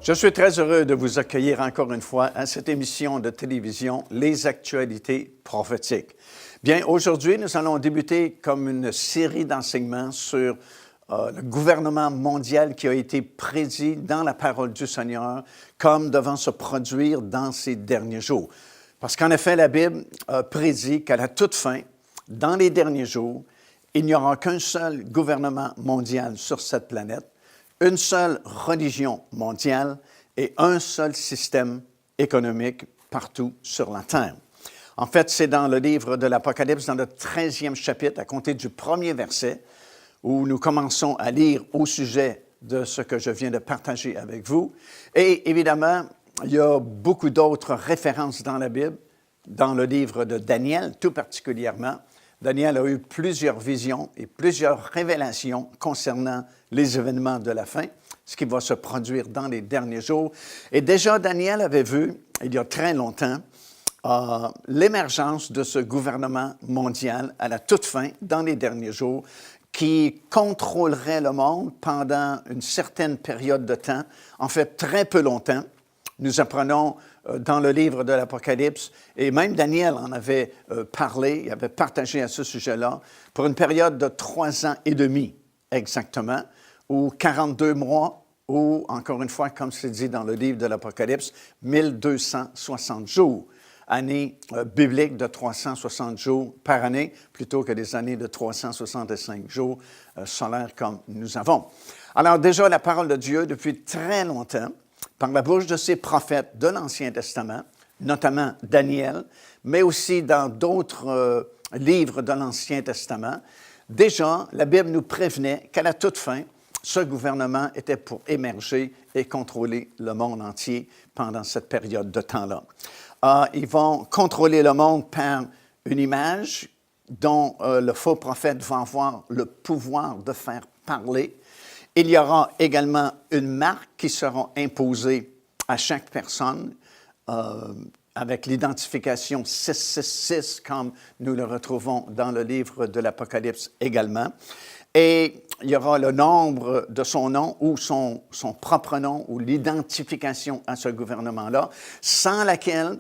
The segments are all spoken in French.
Je suis très heureux de vous accueillir encore une fois à cette émission de télévision « Les actualités prophétiques ». Bien, aujourd'hui, nous allons débuter comme une série d'enseignements sur le gouvernement mondial qui a été prédit dans la parole du Seigneur comme devant se produire dans ces derniers jours. Parce qu'en effet, la Bible prédit qu'à la toute fin, dans les derniers jours, il n'y aura qu'un seul gouvernement mondial sur cette planète, une seule religion mondiale et un seul système économique partout sur la Terre. En fait, c'est dans le livre de l'Apocalypse, dans le 13e chapitre, à compter du premier verset, où nous commençons à lire au sujet de ce que je viens de partager avec vous. Et évidemment, il y a beaucoup d'autres références dans la Bible, dans le livre de Daniel tout particulièrement. Daniel a eu plusieurs visions et plusieurs révélations concernant les événements de la fin, ce qui va se produire dans les derniers jours. Et déjà, Daniel avait vu, il y a très longtemps, l'émergence de ce gouvernement mondial à la toute fin, dans les derniers jours, qui contrôlerait le monde pendant une certaine période de temps, en fait très peu longtemps. Nous apprenons dans le livre de l'Apocalypse, et même Daniel en avait parlé, il avait partagé à ce sujet-là, pour une période de 3 ans et demi exactement, ou 42 mois, ou encore une fois, comme c'est dit dans le livre de l'Apocalypse, 1260 jours. Année biblique de 360 jours par année, plutôt que des années de 365 jours solaires comme nous avons. Alors déjà, la parole de Dieu, depuis très longtemps, par la bouche de ses prophètes de l'Ancien Testament, notamment Daniel, mais aussi dans d'autres livres de l'Ancien Testament, déjà, la Bible nous prévenait qu'à la toute fin, ce gouvernement était pour émerger et contrôler le monde entier pendant cette période de temps-là. Ils vont contrôler le monde par une image dont le faux prophète va avoir le pouvoir de faire parler. Il y aura également une marque qui sera imposée à chaque personne avec l'identification 666, comme nous le retrouvons dans le livre de l'Apocalypse également. Et il y aura le nombre de son nom ou son propre nom ou l'identification à ce gouvernement-là, sans laquelle,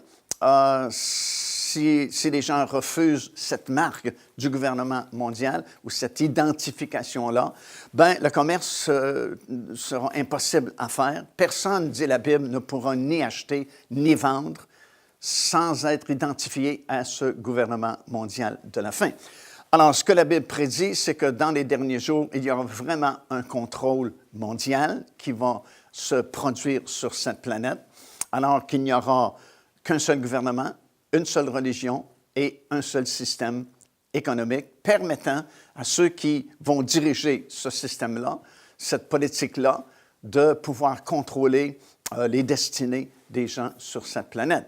si les gens refusent cette marque du gouvernement mondial ou cette identification-là, ben le commerce sera impossible à faire. Personne, dit la Bible, ne pourra ni acheter ni vendre sans être identifié à ce gouvernement mondial de la fin. Alors, ce que la Bible prédit, c'est que dans les derniers jours, il y aura vraiment un contrôle mondial qui va se produire sur cette planète, alors qu'il n'y aura qu'un seul gouvernement, une seule religion et un seul système économique permettant à ceux qui vont diriger ce système-là, cette politique-là, de pouvoir contrôler les destinées des gens sur cette planète.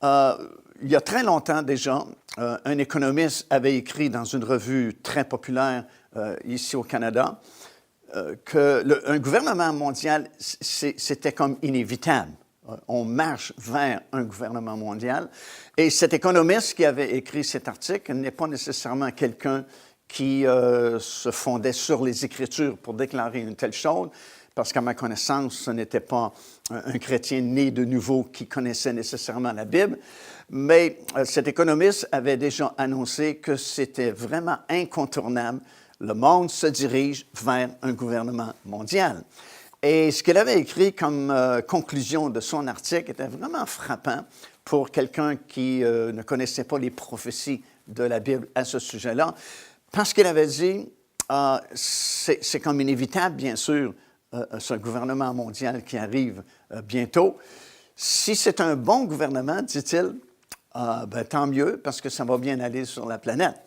Il y a très longtemps déjà, un économiste avait écrit dans une revue très populaire ici au Canada qu'un gouvernement mondial, c'était comme inévitable. On marche vers un gouvernement mondial. Et cet économiste qui avait écrit cet article n'est pas nécessairement quelqu'un qui se fondait sur les Écritures pour déclarer une telle chose, parce qu'à ma connaissance, ce n'était pas un chrétien né de nouveau qui connaissait nécessairement la Bible, mais cet économiste avait déjà annoncé que c'était vraiment incontournable. Le monde se dirige vers un gouvernement mondial. Et ce qu'il avait écrit comme conclusion de son article était vraiment frappant pour quelqu'un qui ne connaissait pas les prophéties de la Bible à ce sujet-là, parce qu'il avait dit, c'est comme inévitable, bien sûr, ce gouvernement mondial qui arrive bientôt. Si c'est un bon gouvernement, dit-il, ben, tant mieux, parce que ça va bien aller sur la planète.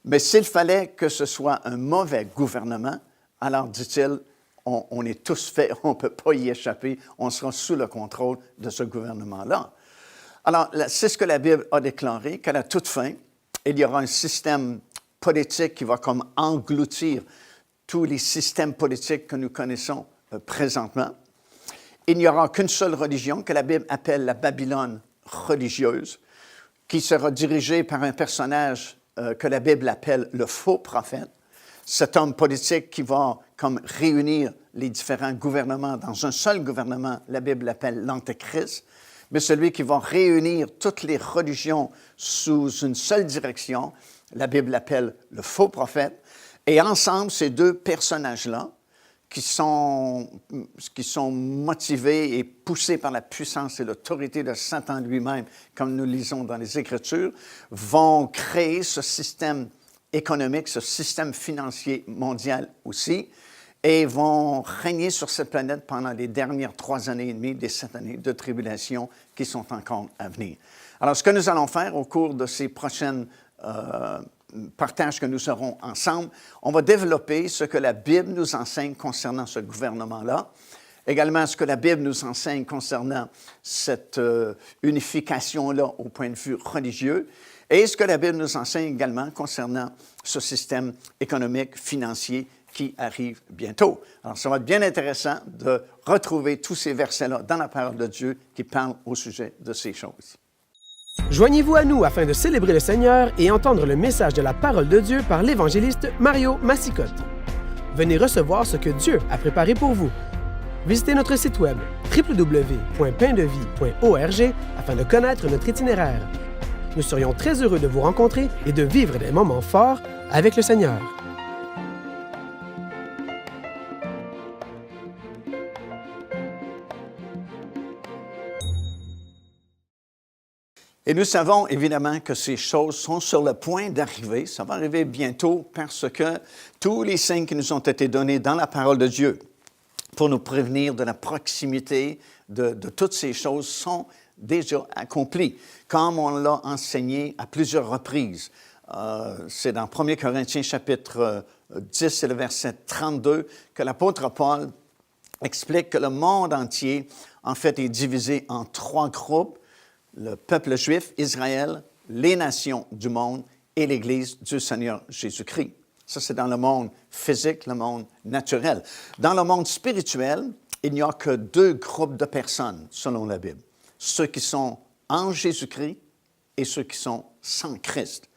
Mais s'il fallait que ce soit un mauvais gouvernement, alors, dit-il, on est tous faits, on ne peut pas y échapper, on sera sous le contrôle de ce gouvernement-là. Alors, c'est ce que la Bible a déclaré, qu'à la toute fin, il y aura un système politique qui va comme engloutir tous les systèmes politiques que nous connaissons présentement. Il n'y aura qu'une seule religion que la Bible appelle la Babylone religieuse, qui sera dirigée par un personnage que la Bible appelle le faux prophète, cet homme politique qui va comme réunir les différents gouvernements dans un seul gouvernement, la Bible l'appelle l'Antéchrist, mais celui qui va réunir toutes les religions sous une seule direction, la Bible l'appelle le faux prophète. Et ensemble, ces deux personnages-là, qui sont motivés et poussés par la puissance et l'autorité de Satan lui-même, comme nous lisons dans les Écritures, vont créer ce système économique, ce système financier mondial aussi, et vont régner sur cette planète pendant les dernières 3 années et demie des 7 années de tribulation qui sont encore à venir. Alors, ce que nous allons faire au cours de ces prochaines partages que nous aurons ensemble, on va développer ce que la Bible nous enseigne concernant ce gouvernement-là, également ce que la Bible nous enseigne concernant cette unification-là au point de vue religieux, et ce que la Bible nous enseigne également concernant ce système économique, financier qui arrive bientôt. Alors, ça va être bien intéressant de retrouver tous ces versets-là dans la parole de Dieu qui parlent au sujet de ces choses. Joignez-vous à nous afin de célébrer le Seigneur et entendre le message de la parole de Dieu par l'évangéliste Mario Massicotte. Venez recevoir ce que Dieu a préparé pour vous. Visitez notre site web www.paindevie.org afin de connaître notre itinéraire. Nous serions très heureux de vous rencontrer et de vivre des moments forts avec le Seigneur. Et nous savons évidemment que ces choses sont sur le point d'arriver. Ça va arriver bientôt parce que tous les signes qui nous ont été donnés dans la parole de Dieu pour nous prévenir de la proximité de toutes ces choses sont déjà accomplis, comme on l'a enseigné à plusieurs reprises. C'est dans 1 Corinthiens chapitre 10 et le verset 32 que l'apôtre Paul explique que le monde entier, en fait, est divisé en 3 groupes: le peuple juif, Israël, les nations du monde et l'Église du Seigneur Jésus-Christ. Ça, c'est dans le monde physique, le monde naturel. Dans le monde spirituel, il n'y a que 2 groupes de personnes, selon la Bible. Ceux qui sont en Jésus-Christ et ceux qui sont sans Christ.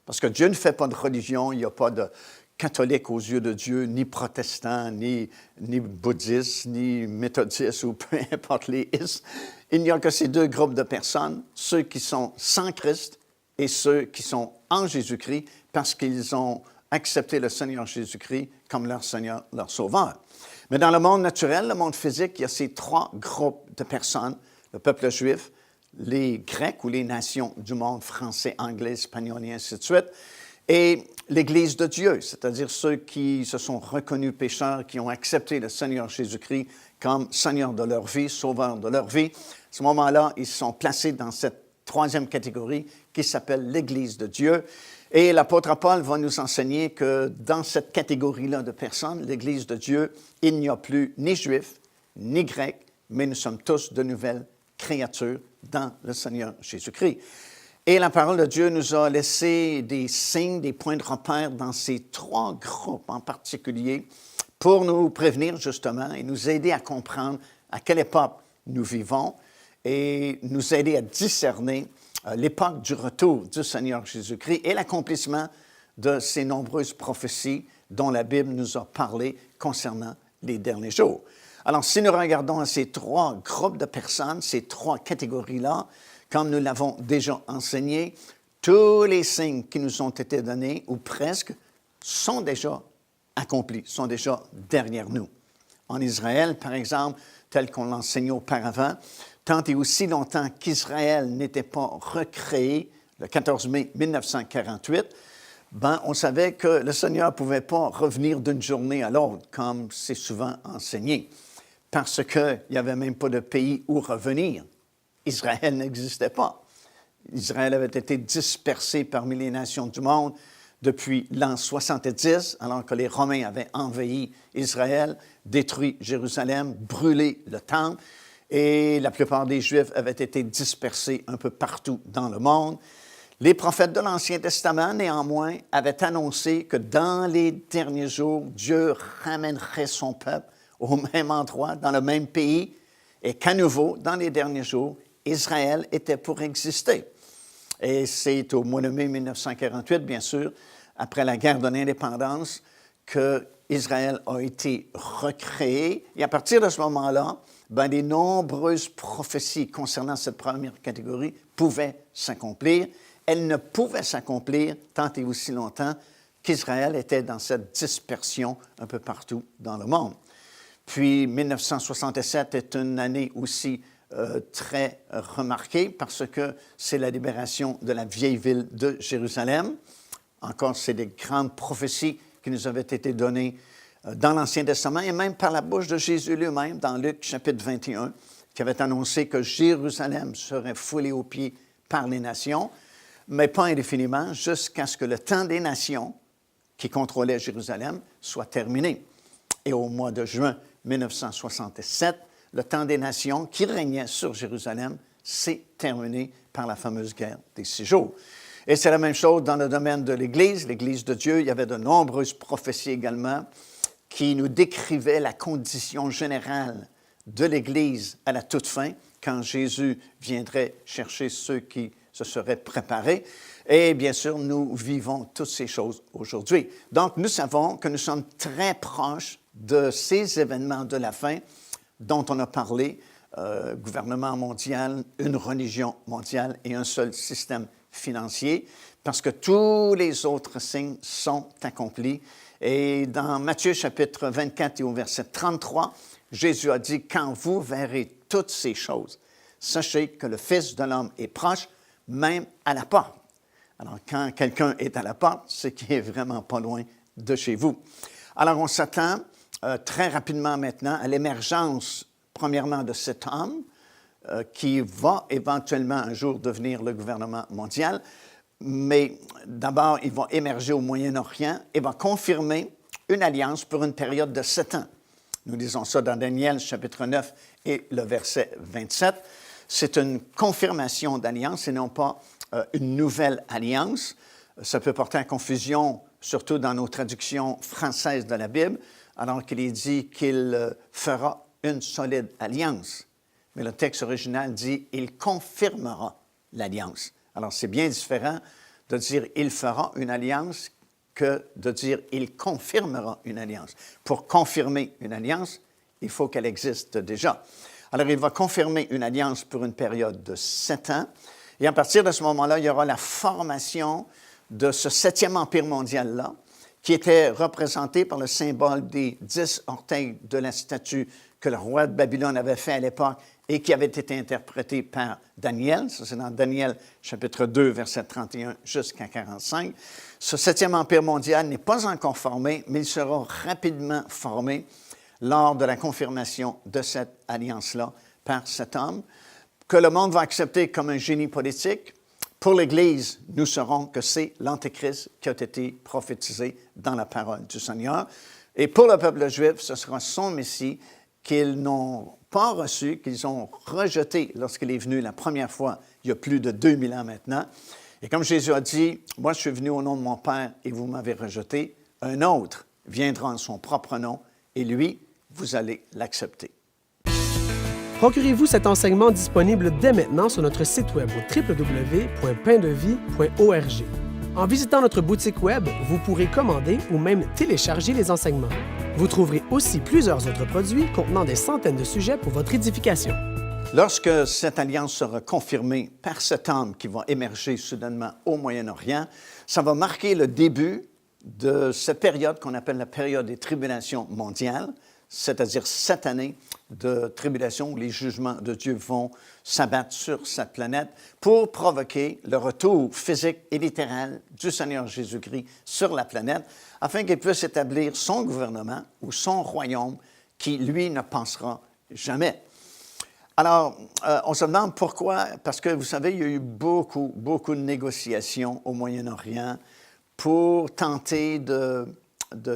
Parce que Dieu ne fait pas de religion, il n'y a pas de catholique aux yeux de Dieu, ni protestant, ni bouddhiste, ni méthodiste ou peu importe les ismes. Il n'y a que ces 2 groupes de personnes, ceux qui sont sans Christ et ceux qui sont en Jésus-Christ parce qu'ils ont accepté le Seigneur Jésus-Christ comme leur Seigneur, leur Sauveur. Mais dans le monde naturel, le monde physique, il y a ces 3 groupes de personnes: le peuple juif, les Grecs ou les nations du monde français, anglais, espagnol et ainsi de suite, et l'Église de Dieu, c'est-à-dire ceux qui se sont reconnus pécheurs, qui ont accepté le Seigneur Jésus-Christ comme Seigneur de leur vie, Sauveur de leur vie. À ce moment-là, ils sont placés dans cette 3e catégorie qui s'appelle l'Église de Dieu. Et l'apôtre Paul va nous enseigner que dans cette catégorie-là de personnes, l'Église de Dieu, il n'y a plus ni Juifs, ni Grecs, mais nous sommes tous de nouvelles créatures dans le Seigneur Jésus-Christ. Et la parole de Dieu nous a laissé des signes, des points de repère dans ces 3 groupes en particulier pour nous prévenir justement et nous aider à comprendre à quelle époque nous vivons et nous aider à discerner l'époque du retour du Seigneur Jésus-Christ et l'accomplissement de ces nombreuses prophéties dont la Bible nous a parlé concernant les derniers jours. Alors, si nous regardons ces 3 groupes de personnes, ces 3 catégories-là, comme nous l'avons déjà enseigné, tous les signes qui nous ont été donnés, ou presque, sont déjà accomplis, sont déjà derrière nous. En Israël, par exemple, tel qu'on l'enseignait auparavant, tant et aussi longtemps qu'Israël n'était pas recréé, le 14 mai 1948, on savait que le Seigneur ne pouvait pas revenir d'une journée à l'autre, comme c'est souvent enseigné, parce qu'il n'y avait même pas de pays où revenir. Israël n'existait pas. Israël avait été dispersé parmi les nations du monde depuis l'an 70, alors que les Romains avaient envahi Israël, détruit Jérusalem, brûlé le temple, et la plupart des Juifs avaient été dispersés un peu partout dans le monde. Les prophètes de l'Ancien Testament, néanmoins, avaient annoncé que dans les derniers jours, Dieu ramènerait son peuple au même endroit, dans le même pays, et qu'à nouveau, dans les derniers jours, Israël était pour exister. Et c'est au mois de mai 1948, bien sûr, après la guerre de l'indépendance, qu'Israël a été recréé. Et à partir de ce moment-là, ben, les nombreuses prophéties concernant cette première catégorie pouvaient s'accomplir. Elles ne pouvaient s'accomplir tant et aussi longtemps qu'Israël était dans cette dispersion un peu partout dans le monde. Puis 1967 est une année aussi très remarquée parce que c'est la libération de la vieille ville de Jérusalem. Encore, c'est des grandes prophéties qui nous avaient été données dans l'Ancien Testament et même par la bouche de Jésus lui-même dans Luc chapitre 21, qui avait annoncé que Jérusalem serait foulée aux pieds par les nations, mais pas indéfiniment, jusqu'à ce que le temps des nations qui contrôlaient Jérusalem soit terminé. Et au mois de juin 1967, le temps des nations qui régnait sur Jérusalem s'est terminé par la fameuse guerre des 6 jours. Et c'est la même chose dans le domaine de l'Église de Dieu. Il y avait de nombreuses prophéties également qui nous décrivaient la condition générale de l'Église à la toute fin, quand Jésus viendrait chercher ceux qui se seraient préparés. Et bien sûr, nous vivons toutes ces choses aujourd'hui. Donc, nous savons que nous sommes très proches de ces événements de la fin dont on a parlé, gouvernement mondial, une religion mondiale et un seul système financier, parce que tous les autres signes sont accomplis. Et dans Matthieu chapitre 24 et au verset 33, Jésus a dit, « Quand vous verrez toutes ces choses, sachez que le Fils de l'homme est proche, même à la porte. » Alors, quand quelqu'un est à la porte, c'est qu'il est vraiment pas loin de chez vous. Alors, on s'attend très rapidement maintenant à l'émergence, premièrement, de cet homme qui va éventuellement un jour devenir le gouvernement mondial. Mais d'abord, il va émerger au Moyen-Orient et va confirmer une alliance pour une période de 7 ans. Nous lisons ça dans Daniel, chapitre 9 et le verset 27. C'est une confirmation d'alliance et non pas une nouvelle alliance. Ça peut porter à confusion, surtout dans nos traductions françaises de la Bible, alors qu'il est dit qu'il fera une solide alliance. Mais le texte original dit « il confirmera l'alliance ». Alors, c'est bien différent de dire « il fera une alliance » que de dire « il confirmera une alliance ». Pour confirmer une alliance, il faut qu'elle existe déjà. Alors, il va confirmer une alliance pour une période de 7 ans. Et à partir de ce moment-là, il y aura la formation de ce 7e empire mondial-là, qui était représenté par le symbole des 10 orteils de la statue que le roi de Babylone avait fait à l'époque et qui avait été interprété par Daniel. Ça, c'est dans Daniel, chapitre 2, verset 31 jusqu'à 45. Ce 7e empire mondial n'est pas encore formé, mais il sera rapidement formé lors de la confirmation de cette alliance-là par cet homme, que le monde va accepter comme un génie politique. Pour l'Église, nous saurons que c'est l'Antéchrist qui a été prophétisé dans la parole du Seigneur. Et pour le peuple juif, ce sera son Messie qu'ils n'ont pas reçu, qu'ils ont rejeté lorsqu'il est venu la première fois, il y a plus de 2000 ans maintenant. Et comme Jésus a dit, « Moi, je suis venu au nom de mon Père et vous m'avez rejeté. Un autre viendra en son propre nom et lui, vous allez l'accepter. » Procurez-vous cet enseignement disponible dès maintenant sur notre site web au www.paindevie.org. En visitant notre boutique web, vous pourrez commander ou même télécharger les enseignements. Vous trouverez aussi plusieurs autres produits contenant des centaines de sujets pour votre édification. Lorsque cette alliance sera confirmée par cet homme qui va émerger soudainement au Moyen-Orient, ça va marquer le début de cette période qu'on appelle la période des tribulations mondiales, c'est-à-dire 7 années de tribulation où les jugements de Dieu vont s'abattre sur cette planète pour provoquer le retour physique et littéral du Seigneur Jésus-Christ sur la planète afin qu'il puisse établir son gouvernement ou son royaume qui, lui, ne passera jamais. Alors, on se demande pourquoi, parce que vous savez, il y a eu beaucoup de négociations au Moyen-Orient pour tenter de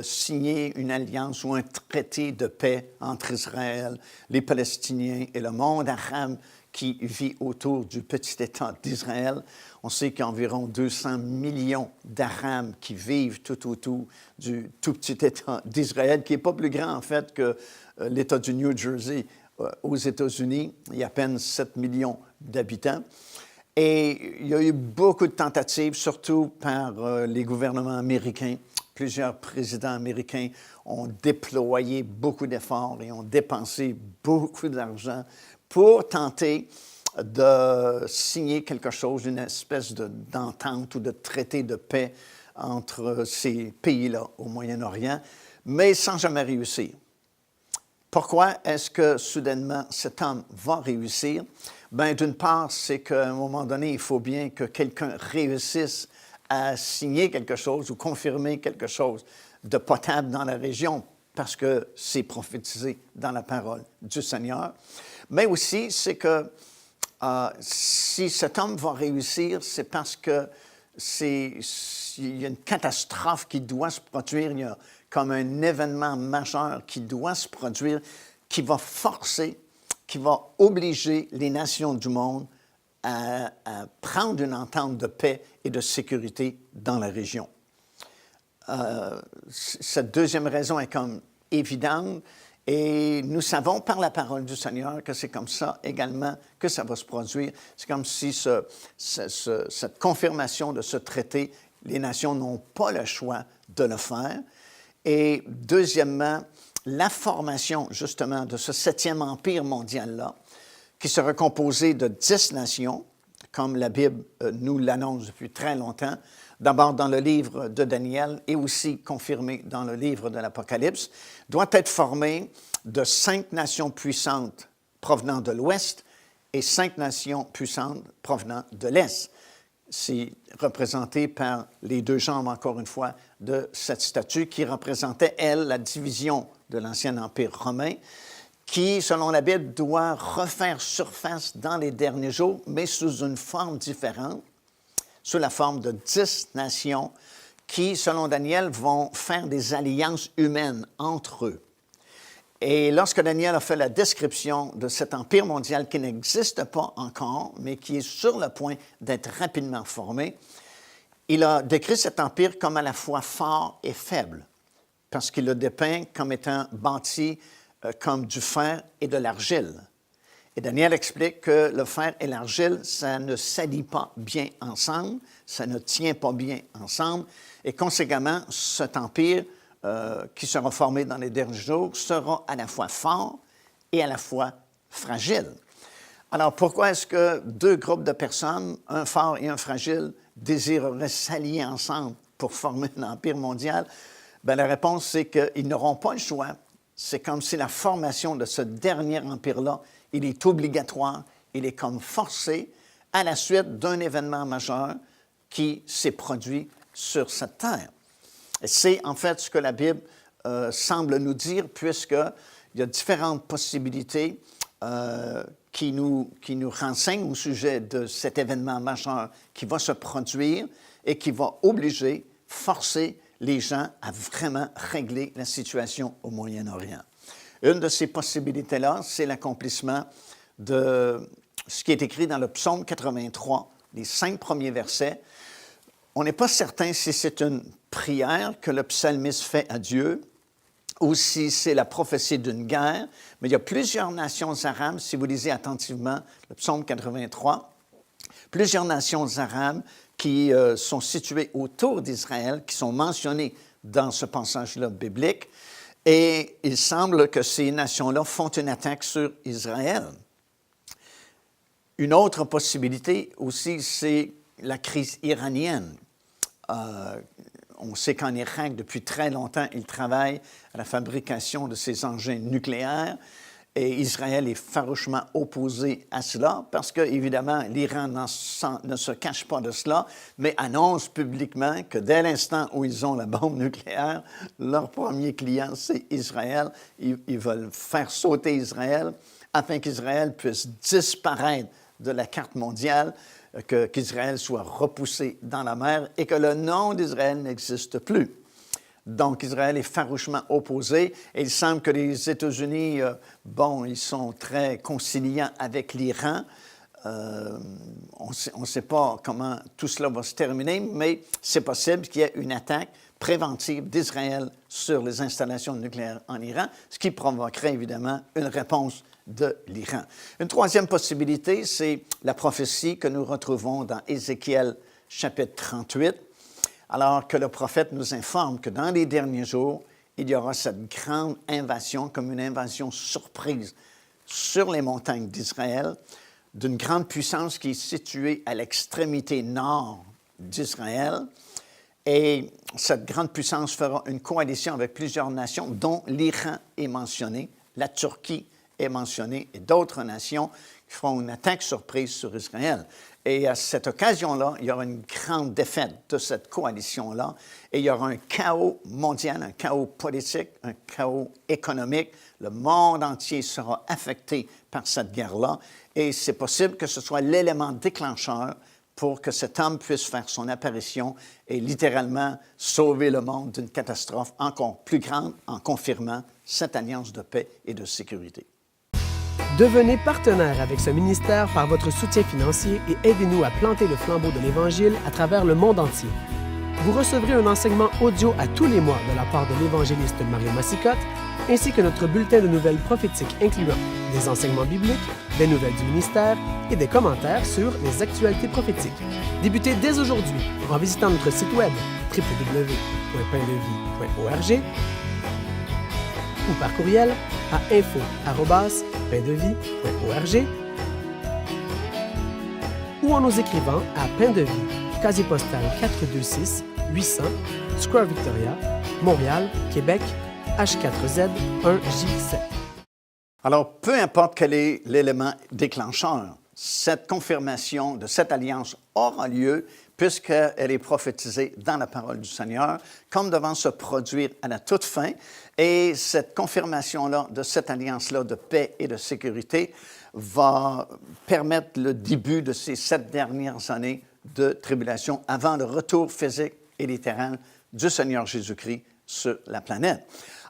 signer une alliance ou un traité de paix entre Israël, les Palestiniens et le monde arabe qui vit autour du petit État d'Israël. On sait qu'il y a environ 200 millions d'Arabes qui vivent tout autour du tout petit État d'Israël, qui n'est pas plus grand en fait que l'État du New Jersey aux États-Unis. Il y a à peine 7 millions d'habitants. Et il y a eu beaucoup de tentatives, surtout par les gouvernements américains, Plusieurs présidents américains ont déployé beaucoup d'efforts et ont dépensé beaucoup d'argent pour tenter de signer quelque chose, une espèce d'entente ou de traité de paix entre ces pays-là au Moyen-Orient, mais sans jamais réussir. Pourquoi est-ce que soudainement cet homme va réussir? Bien, d'une part, c'est qu'à un moment donné, il faut bien que quelqu'un réussisse à signer quelque chose ou confirmer quelque chose de potable dans la région parce que c'est prophétisé dans la parole du Seigneur. Mais aussi, c'est que si cet homme va réussir, c'est parce que il y a une catastrophe qui doit se produire, il y a comme un événement majeur qui doit se produire, qui va forcer, qui va obliger les nations du monde à prendre une entente de paix et de sécurité dans la région. Cette deuxième raison est comme évidente et nous savons par la parole du Seigneur que c'est comme ça également que ça va se produire. C'est comme si cette confirmation de ce traité, les nations n'ont pas le choix de le faire. Et deuxièmement, la formation justement de ce 7e empire mondial-là, qui sera composé de 10 nations, comme la Bible nous l'annonce depuis très longtemps, d'abord dans le livre de Daniel et aussi confirmé dans le livre de l'Apocalypse, doit être formé de 5 nations puissantes provenant de l'Ouest et 5 nations puissantes provenant de l'Est. C'est représenté par les 2 jambes, encore une fois, de cette statue qui représentait, elle, la division de l'Ancien Empire romain, qui, selon la Bible, doit refaire surface dans les derniers jours, mais sous une forme différente, sous la forme de 10 nations qui, selon Daniel, vont faire des alliances humaines entre eux. Et lorsque Daniel a fait la description de cet empire mondial qui n'existe pas encore, mais qui est sur le point d'être rapidement formé, il a décrit cet empire comme à la fois fort et faible, parce qu'il le dépeint comme étant bâti comme du fer et de l'argile. Et Daniel explique que le fer et l'argile, ça ne s'allie pas bien ensemble, ça ne tient pas bien ensemble, et conséquemment, cet empire qui sera formé dans les derniers jours sera à la fois fort et à la fois fragile. Alors, pourquoi est-ce que 2 groupes de personnes, un fort et un fragile, désireraient s'allier ensemble pour former un empire mondial? Bien, la réponse, c'est qu'ils n'auront pas le choix. C'est comme si la formation de ce dernier empire-là, il est obligatoire, il est comme forcé à la suite d'un événement majeur qui s'est produit sur cette terre. Et c'est en fait ce que la Bible semble nous dire, puisqu'il y a différentes possibilités qui nous renseignent au sujet de cet événement majeur qui va se produire et qui va obliger, forcer les gens à vraiment régler la situation au Moyen-Orient. Une de ces possibilités-là, c'est l'accomplissement de ce qui est écrit dans le psaume 83, les 5 premiers versets. On n'est pas certain si c'est une prière que le psalmiste fait à Dieu ou si c'est la prophétie d'une guerre, mais il y a plusieurs nations arabes, si vous lisez attentivement le psaume 83, plusieurs nations arabes qui sont situées autour d'Israël, qui sont mentionnées dans ce passage-là biblique, et il semble que ces nations-là font une attaque sur Israël. Une autre possibilité aussi, c'est la crise iranienne. On sait qu'en Irak, depuis très longtemps, ils travaillent à la fabrication de ces engins nucléaires et Israël est farouchement opposé à cela parce que, évidemment, l'Iran ne se cache pas de cela, mais annonce publiquement que dès l'instant où ils ont la bombe nucléaire, leur premier client, c'est Israël. Ils veulent faire sauter Israël afin qu'Israël puisse disparaître de la carte mondiale, qu'Israël soit repoussé dans la mer et que le nom d'Israël n'existe plus. Donc, Israël est farouchement opposé et il semble que les États-Unis, ils sont très conciliants avec l'Iran. On ne sait pas comment tout cela va se terminer, mais c'est possible qu'il y ait une attaque préventive d'Israël sur les installations nucléaires en Iran, ce qui provoquerait évidemment une réponse de l'Iran. Une troisième possibilité, c'est la prophétie que nous retrouvons dans Ézéchiel chapitre 38. alors que le prophète nous informe que dans les derniers jours, il y aura cette grande invasion, comme une invasion surprise sur les montagnes d'Israël, d'une grande puissance qui est située à l'extrémité nord d'Israël. Et cette grande puissance fera une coalition avec plusieurs nations, dont l'Iran est mentionné, la Turquie est mentionnée, et d'autres nations qui feront une attaque surprise sur Israël. Et à cette occasion-là, il y aura une grande défaite de cette coalition-là, et il y aura un chaos mondial, un chaos politique, un chaos économique. Le monde entier sera affecté par cette guerre-là, et c'est possible que ce soit l'élément déclencheur pour que cet homme puisse faire son apparition et littéralement sauver le monde d'une catastrophe encore plus grande en confirmant cette alliance de paix et de sécurité. Devenez partenaire avec ce ministère par votre soutien financier et aidez-nous à planter le flambeau de l'Évangile à travers le monde entier. Vous recevrez un enseignement audio à tous les mois de la part de l'évangéliste Mario Massicotte, ainsi que notre bulletin de nouvelles prophétiques incluant des enseignements bibliques, des nouvelles du ministère et des commentaires sur les actualités prophétiques. Débutez dès aujourd'hui en visitant notre site web www.paindevie.org ou par courriel à info@paindevie.org ou en nous écrivant à Pain de Vie, casier postal 426 800, Square Victoria, Montréal, Québec, H4Z 1J7. Alors, peu importe quel est l'élément déclencheur, cette confirmation de cette alliance aura lieu puisqu'elle est prophétisée dans la parole du Seigneur, comme devant se produire à la toute fin. Et cette confirmation-là, de cette alliance-là de paix et de sécurité, va permettre le début de ces 7 dernières années de tribulation avant le retour physique et littéral du Seigneur Jésus-Christ sur la planète.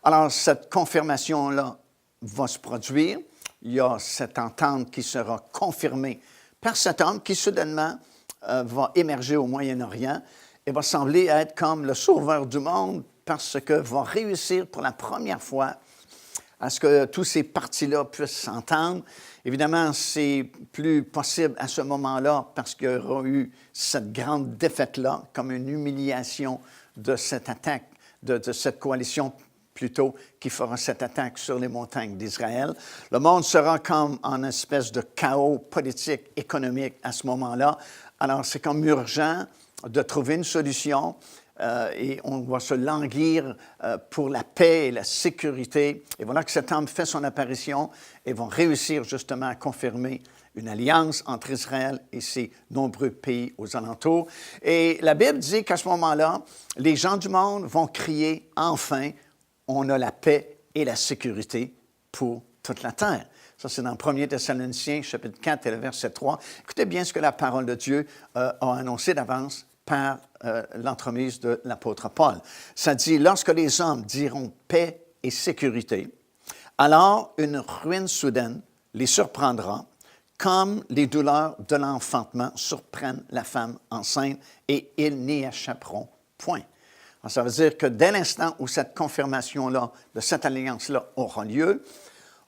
Alors, cette confirmation-là va se produire. Il y a cette entente qui sera confirmée par cet homme qui, soudainement, va émerger au Moyen-Orient et va sembler être comme le sauveur du monde parce que va réussir pour la première fois à ce que tous ces partis-là puissent s'entendre. Évidemment, c'est plus possible à ce moment-là parce qu'il y aura eu cette grande défaite-là comme une humiliation de cette attaque, de cette coalition plutôt, qui fera cette attaque sur les montagnes d'Israël. Le monde sera comme en espèce de chaos politique, économique à ce moment-là. Alors, c'est comme urgent de trouver une solution et on va se languir pour la paix et la sécurité. Et voilà que cet homme fait son apparition et vont réussir justement à confirmer une alliance entre Israël et ses nombreux pays aux alentours. Et la Bible dit qu'à ce moment-là, les gens du monde vont crier « Enfin, on a la paix et la sécurité pour toute la terre ». Ça, c'est dans 1 Thessaloniciens, chapitre 4 et le verset 3. Écoutez bien ce que la parole de Dieu a annoncé d'avance par l'entremise de l'apôtre Paul. Ça dit, « Lorsque les hommes diront paix et sécurité, alors une ruine soudaine les surprendra, comme les douleurs de l'enfantement surprennent la femme enceinte, et ils n'y échapperont point. » Alors, ça veut dire que dès l'instant où cette confirmation-là, de cette alliance-là aura lieu,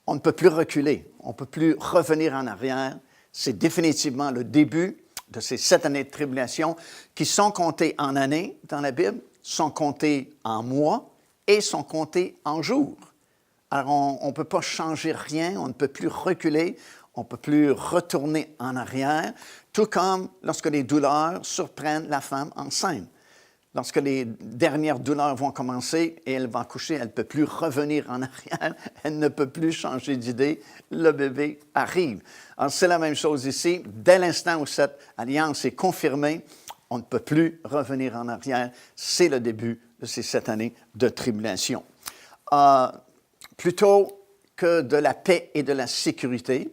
on ne peut plus reculer, on ne peut plus revenir en arrière. C'est définitivement le début de ces 7 années de tribulation qui sont comptées en années dans la Bible, sont comptées en mois et sont comptées en jours. Alors, on ne peut pas changer rien, on ne peut plus reculer, on ne peut plus retourner en arrière, tout comme lorsque les douleurs surprennent la femme enceinte. Lorsque les dernières douleurs vont commencer et elle va accoucher, elle ne peut plus revenir en arrière, elle ne peut plus changer d'idée, le bébé arrive. Alors, c'est la même chose ici. Dès l'instant où cette alliance est confirmée, on ne peut plus revenir en arrière. C'est le début de ces 7 années de tribulation. Plutôt que de la paix et de la sécurité,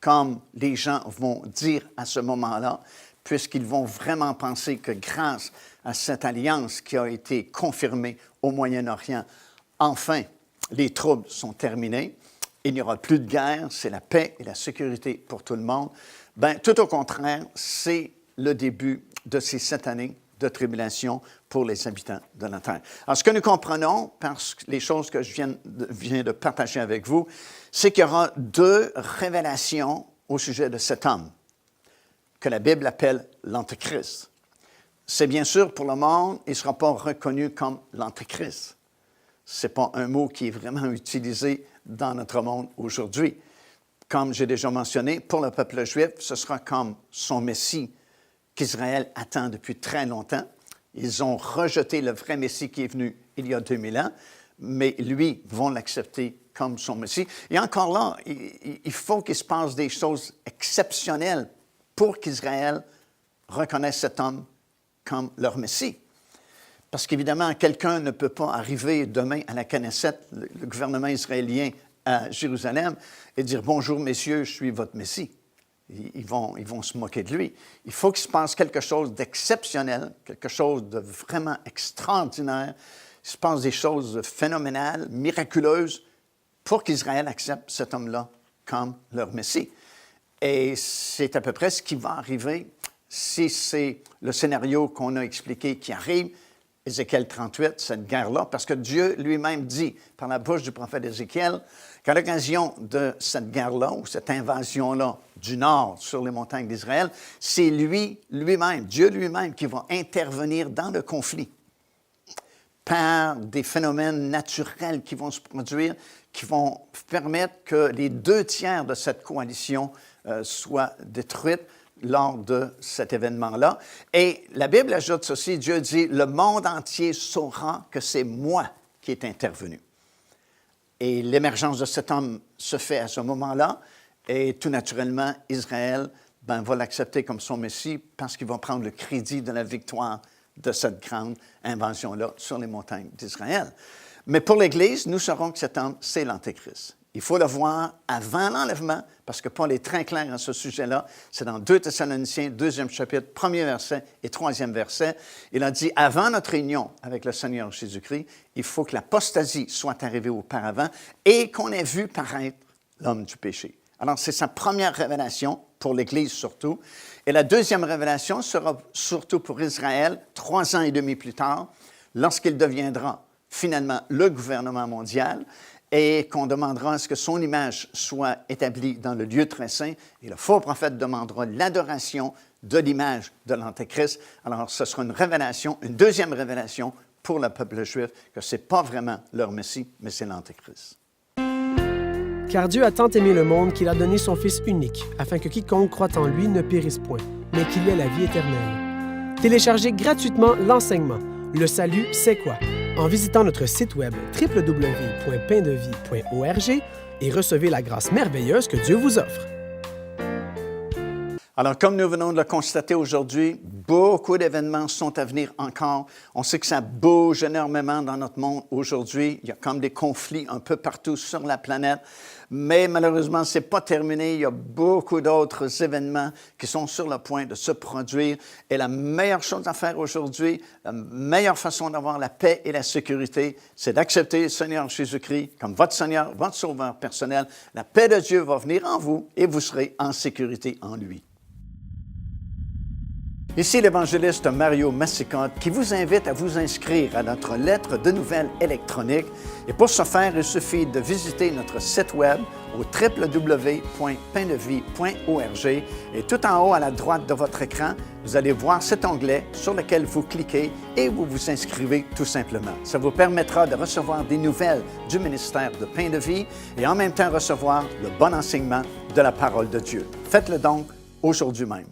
comme les gens vont dire à ce moment-là, puisqu'ils vont vraiment penser que grâce à cette alliance qui a été confirmée au Moyen-Orient, enfin, les troubles sont terminés, il n'y aura plus de guerre, c'est la paix et la sécurité pour tout le monde. Bien, tout au contraire, c'est le début de ces 7 années de tribulation pour les habitants de la terre. Alors, ce que nous comprenons, par les choses que je viens de partager avec vous, c'est qu'il y aura 2 révélations au sujet de cet homme, que la Bible appelle l'Antéchrist. c'est bien sûr pour le monde, il ne sera pas reconnu comme l'Antéchrist. Ce n'est pas un mot qui est vraiment utilisé dans notre monde aujourd'hui. Comme j'ai déjà mentionné, pour le peuple juif, ce sera comme son Messie qu'Israël attend depuis très longtemps. Ils ont rejeté le vrai Messie qui est venu il y a 2000 ans, mais lui vont l'accepter comme son Messie. Et encore là, il faut qu'il se passe des choses exceptionnelles pour qu'Israël reconnaisse cet homme comme leur Messie. Parce qu'évidemment, quelqu'un ne peut pas arriver demain à la Knesset, le gouvernement israélien à Jérusalem, et dire « Bonjour, messieurs, je suis votre Messie ». Ils vont se moquer de lui. Il faut qu'il se passe quelque chose d'exceptionnel, quelque chose de vraiment extraordinaire. Il se passe des choses phénoménales, miraculeuses, pour qu'Israël accepte cet homme-là comme leur Messie. Et c'est à peu près ce qui va arriver si c'est le scénario qu'on a expliqué qui arrive, Ézéchiel 38, cette guerre-là, parce que Dieu lui-même dit, par la bouche du prophète Ézéchiel, qu'à l'occasion de cette guerre-là, ou cette invasion-là du nord sur les montagnes d'Israël, c'est lui-même, Dieu lui-même, qui va intervenir dans le conflit par des phénomènes naturels qui vont se produire, qui vont permettre que les 2/3 de cette coalition soient détruites lors de cet événement-là. Et la Bible ajoute ceci, Dieu dit, « Le monde entier saura que c'est moi qui est intervenu. » Et l'émergence de cet homme se fait à ce moment-là, et tout naturellement, Israël va l'accepter comme son Messie parce qu'il va prendre le crédit de la victoire de cette grande invasion-là sur les montagnes d'Israël. Mais pour l'Église, nous saurons que cet homme, c'est l'Antéchrist. Il faut le voir avant l'enlèvement, parce que Paul est très clair à ce sujet-là. C'est dans 2 Thessaloniciens, 2e chapitre, 1er verset et 3e verset. Il a dit, avant notre union avec le Seigneur Jésus-Christ, il faut que l'apostasie soit arrivée auparavant et qu'on ait vu paraître l'homme du péché. Alors, c'est sa première révélation pour l'Église surtout. Et la deuxième révélation sera surtout pour Israël, 3 ans et demi plus tard, lorsqu'il deviendra finalement le gouvernement mondial et qu'on demandera à ce que son image soit établie dans le lieu très saint. Et le faux prophète demandera l'adoration de l'image de l'Antéchrist. Alors, ce sera une révélation, une deuxième révélation pour le peuple juif, que ce n'est pas vraiment leur Messie, mais c'est l'Antéchrist. Car Dieu a tant aimé le monde qu'il a donné son Fils unique, afin que quiconque croit en lui ne périsse point, mais qu'il ait la vie éternelle. Téléchargez gratuitement l'enseignement « Le salut, c'est quoi ?» en visitant notre site web www.paindevie.org et recevez la grâce merveilleuse que Dieu vous offre. Alors, comme nous venons de le constater aujourd'hui, beaucoup d'événements sont à venir encore. On sait que ça bouge énormément dans notre monde aujourd'hui. Il y a comme des conflits un peu partout sur la planète. Mais malheureusement, ce n'est pas terminé. Il y a beaucoup d'autres événements qui sont sur le point de se produire. Et la meilleure chose à faire aujourd'hui, la meilleure façon d'avoir la paix et la sécurité, c'est d'accepter le Seigneur Jésus-Christ comme votre Seigneur, votre Sauveur personnel. La paix de Dieu va venir en vous et vous serez en sécurité en lui. Ici l'évangéliste Mario Massicotte qui vous invite à vous inscrire à notre lettre de nouvelles électronique. Et pour ce faire, il suffit de visiter notre site web au www.paindevie.org et tout en haut à la droite de votre écran, vous allez voir cet onglet sur lequel vous cliquez et vous vous inscrivez tout simplement. Ça vous permettra de recevoir des nouvelles du ministère de Pain de Vie et en même temps recevoir le bon enseignement de la parole de Dieu. Faites-le donc aujourd'hui même.